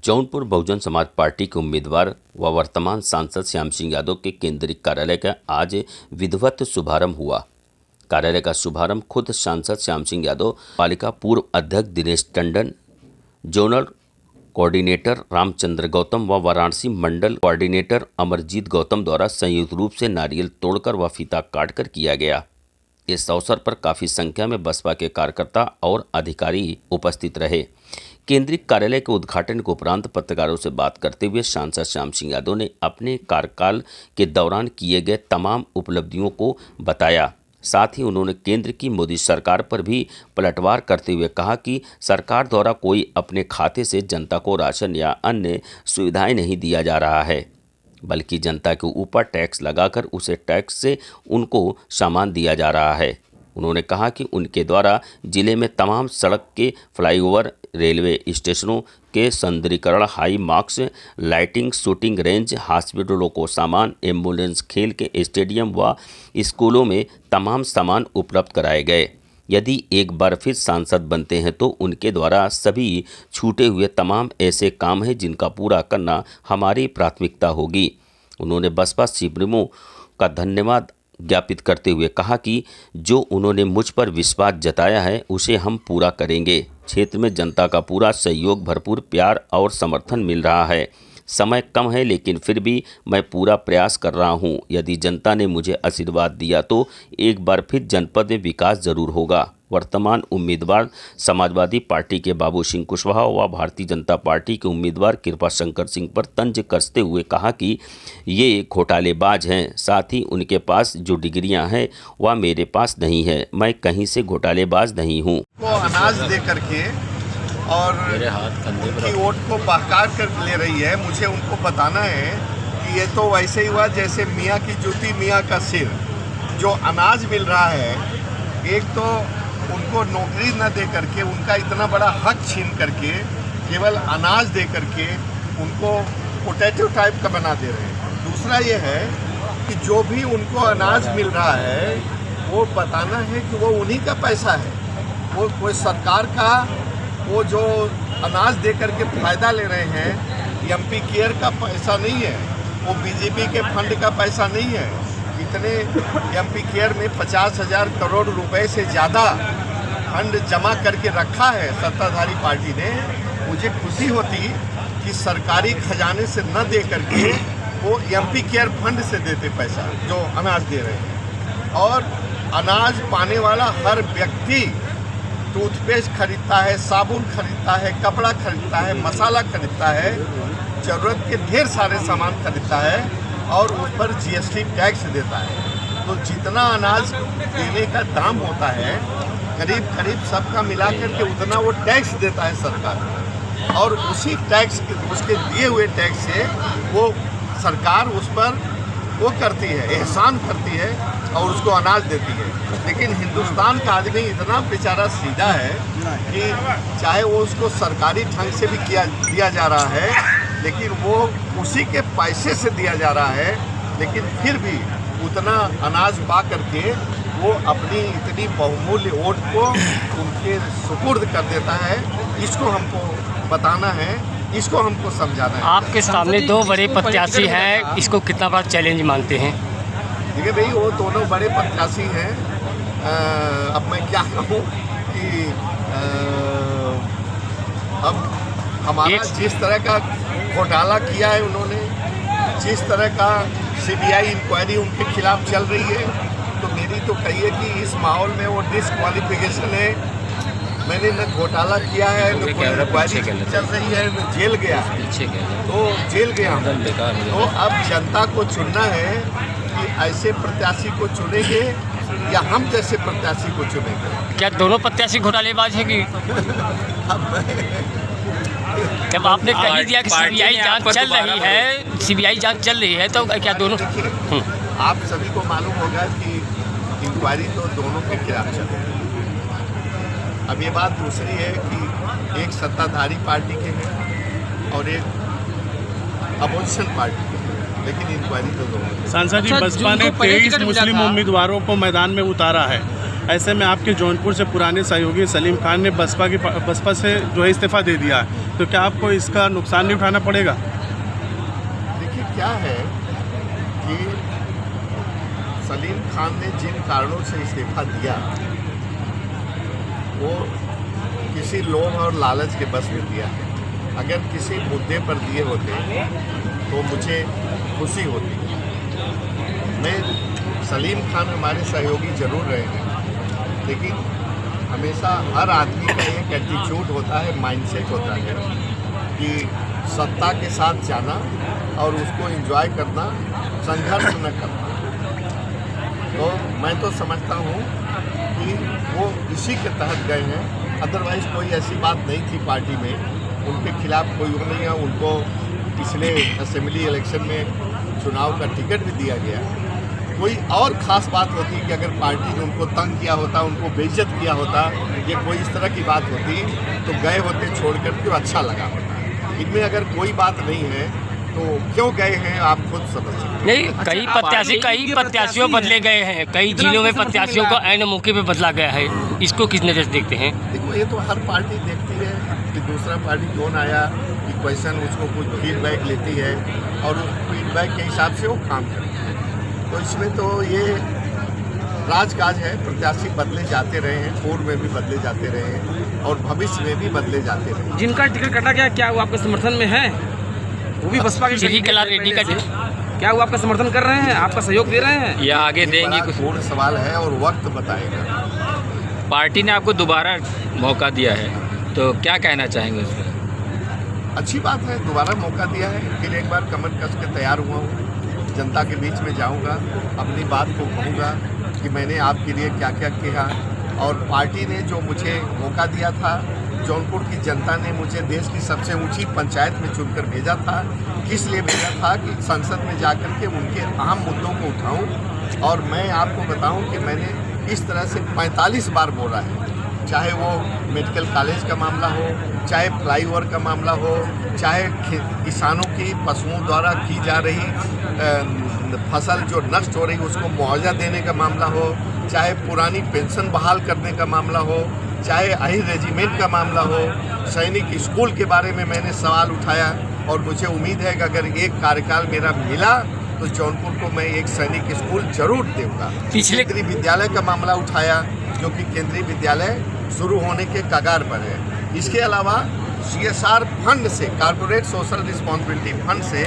Jaunpur Bahujan Samaj party के उम्मीदवार व वर्तमान सांसद श्याम सिंह यादव के केंद्रीय कार्यालय का आज विधिवत शुभारंभ हुआ। कार्यालय का शुभारंभ खुद सांसद श्याम सिंह यादव, पालिका पूर्व अध्यक्ष दिनेश टंडन, जोनल कोऑर्डिनेटर रामचंद्र गौतम व वाराणसी मंडल कोऑर्डिनेटर अमरजीत गौतम द्वारा संयुक्त रूप से नारियल तोड़कर व फीता काटकर किया गया। इस अवसर पर काफ़ी संख्या में बसपा के कार्यकर्ता और अधिकारी उपस्थित रहे। केंद्रीय कार्यालय के उद्घाटन के उपरांत पत्रकारों से बात करते हुए सांसद श्याम सिंह यादव ने अपने कार्यकाल के दौरान किए गए तमाम उपलब्धियों को बताया। साथ ही उन्होंने केंद्र की मोदी सरकार पर भी पलटवार करते हुए कहा कि सरकार द्वारा कोई अपने खाते से जनता को राशन या अन्य सुविधाएं नहीं दिया जा रहा है, बल्कि जनता के ऊपर टैक्स लगाकर उसे टैक्स से उनको सामान दिया जा रहा है। उन्होंने कहा कि उनके द्वारा जिले में तमाम सड़क के फ्लाईओवर, रेलवे स्टेशनों के सौंदर्यीकरण, high marks, lighting, shooting range, हॉस्पिटलों को सामान, एम्बुलेंस, खेल के स्टेडियम व स्कूलों में तमाम सामान उपलब्ध कराए गए। यदि एक बार फिर सांसद बनते हैं तो उनके द्वारा सभी छूटे हुए तमाम ऐसे काम हैं जिनका पूरा करना हमारी प्राथमिकता होगी। उन्होंने बसपा सुप्रीमो का धन्यवाद ज्ञापित करते हुए कहा कि जो उन्होंने मुझ पर विश्वास जताया है उसे हम पूरा करेंगे। क्षेत्र में जनता का पूरा सहयोग, भरपूर प्यार और समर्थन मिल रहा है। समय कम है लेकिन फिर भी मैं पूरा प्रयास कर रहा हूं। यदि जनता ने मुझे आशीर्वाद दिया तो एक बार फिर जनपद में विकास जरूर होगा। वर्तमान उम्मीदवार समाजवादी पार्टी के बाबू सिंह कुशवाहा व भारतीय जनता पार्टी के उम्मीदवार कृपा शंकर सिंह पर तंज कसते हुए कहा कि ये घोटालेबाज हैं। साथ ही उनके पास जो डिग्रियां हैं वह मेरे पास नहीं है। मैं कहीं से घोटालेबाज नहीं हूँ। वो अनाज दे करके और उनकी वोट को बहकार कर ले रही है। मुझे उनको बताना है कि ये तो वैसे ही हुआ जैसे मियाँ की जूती मियाँ का सिर। जो अनाज मिल रहा है, एक तो उनको नौकरी न दे करके उनका इतना बड़ा हक छीन करके केवल अनाज दे करके उनको पोटैटो टाइप का बना दे रहे हैं। दूसरा ये है कि जो भी उनको अनाज मिल रहा है वो बताना है कि वो उन्हीं का पैसा है। वो कोई सरकार का वो जो अनाज दे करके फ़ायदा ले रहे हैं, एमपी केयर का पैसा नहीं है, वो बीजेपी के फंड का पैसा नहीं है। इतने एमपी केयर में 50,000 करोड़ रुपए से ज़्यादा फंड जमा करके रखा है सत्ताधारी पार्टी ने। मुझे खुशी होती कि सरकारी खजाने से न दे करके वो एमपी केयर फंड से देते पैसा जो अनाज दे रहे हैं। और अनाज पाने वाला हर व्यक्ति टूथपेस्ट खरीदता है, साबुन खरीदता है, कपड़ा खरीदता है, मसाला खरीदता है, ज़रूरत के ढेर सारे सामान खरीदता है और उस पर जीएसटी टैक्स देता है। तो जितना अनाज देने का दाम होता है करीब करीब सबका मिलाकर के उतना वो टैक्स देता है सरकार। और उसी टैक्स उसके दिए हुए टैक्स से वो सरकार उस पर वो करती है, एहसान करती है और उसको अनाज देती है। लेकिन हिंदुस्तान का आदमी इतना बेचारा सीधा है कि चाहे वो उसको सरकारी ढंग से भी दिया जा रहा है, लेकिन वो उसी के पैसे से दिया जा रहा है, लेकिन फिर भी उतना अनाज पा करके वो अपनी इतनी बहुमूल्य वोट को उनके सुपुर्द कर देता है। इसको हमको बताना है, इसको हमको समझाना है। आपके सामने दो बड़े प्रत्याशी हैं, इसको कितना बड़ा चैलेंज मानते हैं? देखिए भाई, वो दोनों बड़े प्रत्याशी हैं। अब मैं क्या कहूँ कि अब हमारा जिस तरह का घोटाला किया है उन्होंने, जिस तरह का सीबीआई इंक्वायरी उनके खिलाफ चल रही है, तो मेरी तो कहिए कि इस माहौल में वो डिस्क्वालिफिकेशन है। मैंने न घोटाला किया है, न इंक्वायरी चल रही है, न जेल गया, तो जेल गया। तो अब जनता को चुनना है कि ऐसे प्रत्याशी को चुनेंगे या हम जैसे प्रत्याशी को चुनेंगे। क्या दोनों प्रत्याशी घोटालेबाज है कि जब आपने कही दिया कि सीबीआई जांच चल रही है, सीबीआई जांच चल रही है, तो क्या दोनों? आप सभी को मालूम होगा कि इंक्वायरी तो दोनों के खिलाफ चल रही है। अब ये बात दूसरी है कि एक सत्ताधारी पार्टी के हैं और एक अपोजिशन पार्टी के हैं, लेकिन इंक्वायरी तो दोनों। सांसद जी, बसपा ने 23 मुस्लिम उम्मीदवारों को मैदान में उतारा है। ऐसे में आपके जौनपुर से पुराने सहयोगी सलीम खान ने बसपा से जो है इस्तीफ़ा दे दिया है, तो क्या आपको इसका नुकसान नहीं उठाना पड़ेगा? देखिए क्या है कि सलीम खान ने जिन कारणों से इस्तीफा दिया वो किसी लोभ और लालच के बस में दिया है। अगर किसी मुद्दे पर दिए होते तो मुझे खुशी होती। मैं सलीम खान हमारे सहयोगी जरूर रहे हैं, लेकिन हमेशा हर आदमी का एक एटीट्यूड होता है, माइंडसेट होता है कि सत्ता के साथ जाना और उसको एंजॉय करना, संघर्ष न करना। तो मैं तो समझता हूँ कि वो इसी के तहत गए हैं, अदरवाइज़ कोई ऐसी बात नहीं थी पार्टी में, उनके खिलाफ कोई वो नहीं है। उनको पिछले असेंबली इलेक्शन में चुनाव का टिकट भी दिया गया। कोई और ख़ास बात होती कि अगर पार्टी ने उनको तंग किया होता, उनको बेइज्जत किया होता, ये कोई इस तरह की बात होती तो गए होते छोड़ कर के, अच्छा लगा होता। इनमें अगर कोई बात नहीं है तो क्यों गए हैं आप खुद समझ सकते। नहीं, कई प्रत्याशियों बदले गए हैं, कई जिलों में प्रत्याशियों को ऐन मौके पे बदला गया है, इसको किस नज़र से देखते हैं? देखो ये तो हर पार्टी देखती है कि दूसरा पार्टी कौन आया, कि क्वेश्चन उसको कुछ फीडबैक लेती है और उस फीडबैक के हिसाब से वो काम करती है। तो इसमें तो ये राजकाज है, प्रत्याशी बदले जाते रहे हैं, पूर्व में भी बदले जाते रहे हैं और भविष्य में भी बदले जाते रहे। जिनका टिकट कटा गया, क्या वो आपके समर्थन में है? वो भी बसपा के श्रीकला रेड्डी का क्या वो आपका समर्थन कर रहे हैं, आपका सहयोग दे रहे हैं या आगे देंगे? कुछ पूर्ण सवाल है और वक्त बताएगा। पार्टी ने आपको दोबारा मौका दिया है, तो क्या कहना चाहेंगे उस पर? अच्छी बात है, दोबारा मौका दिया है, फिर एक बार कमर कस के तैयार हुआ हूँ, जनता के बीच में जाऊँगा, अपनी बात को कहूँगा कि मैंने आपके लिए क्या क्या किया। और पार्टी ने जो मुझे मौका दिया था, जौनपुर की जनता ने मुझे देश की सबसे ऊंची पंचायत में चुनकर भेजा था, किस लिए भेजा था कि संसद में जाकर के उनके अहम मुद्दों को उठाऊं। और मैं आपको बताऊं कि मैंने इस तरह से 45 बार बोला है, चाहे वो मेडिकल कॉलेज का मामला हो, चाहे फ्लाईओवर का मामला हो, चाहे किसानों की पशुओं द्वारा की जा रही फसल जो नष्ट हो रही उसको मुआवजा देने का मामला हो, चाहे पुरानी पेंशन बहाल करने का मामला हो, चाहे अहिर रेजिमेंट का मामला हो, सैनिक स्कूल के बारे में मैंने सवाल उठाया। और मुझे उम्मीद है कि अगर एक कार्यकाल मेरा मिला तो जौनपुर को मैं एक सैनिक स्कूल जरूर दूँगा। केंद्रीय विद्यालय का मामला उठाया, जो कि केंद्रीय विद्यालय शुरू होने के कगार पर है। इसके अलावा CSR फंड से, कॉर्पोरेट सोशल रिस्पॉन्सिबिलिटी फंड से